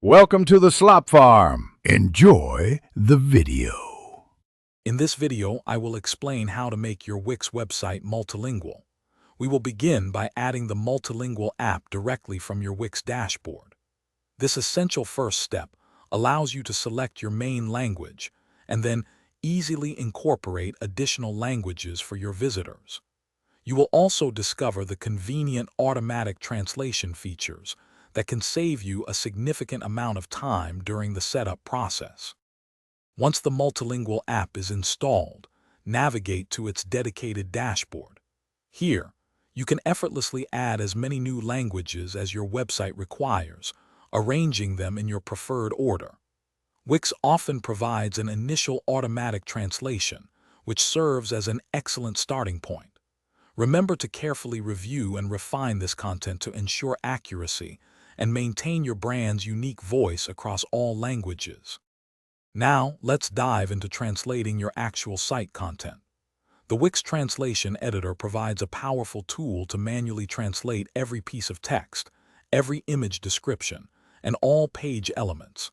Welcome to the Slop Farm. Enjoy the video. In this video, I will explain how to make your Wix website multilingual. We will begin by adding the multilingual app directly from your Wix dashboard. This essential first step allows you to select your main language and then easily incorporate additional languages for your visitors. You will also discover the convenient automatic translation features that can save you a significant amount of time during the setup process. Once the multilingual app is installed, navigate to its dedicated dashboard. Here, you can effortlessly add as many new languages as your website requires, arranging them in your preferred order. Wix often provides an initial automatic translation, which serves as an excellent starting point. Remember to carefully review and refine this content to ensure accuracy and maintain your brand's unique voice across all languages. Now, let's dive into translating your actual site content. The Wix Translation Editor provides a powerful tool to manually translate every piece of text, every image description, and all page elements.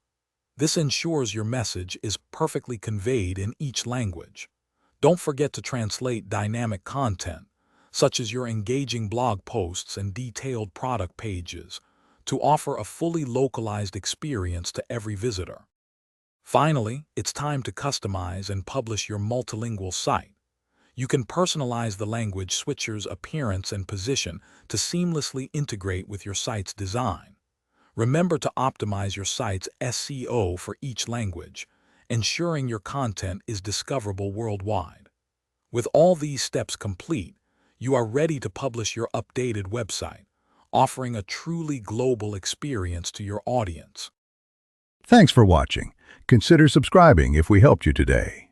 This ensures your message is perfectly conveyed in each language. Don't forget to translate dynamic content, such as your engaging blog posts and detailed product pages, to offer a fully localized experience to every visitor. Finally, it's time to customize and publish your multilingual site. You can personalize the language switcher's appearance and position to seamlessly integrate with your site's design. Remember to optimize your site's SEO for each language, ensuring your content is discoverable worldwide. With all these steps complete, you are ready to publish your updated website, offering a truly global experience to your audience. Thanks for watching. Consider subscribing if we helped you today.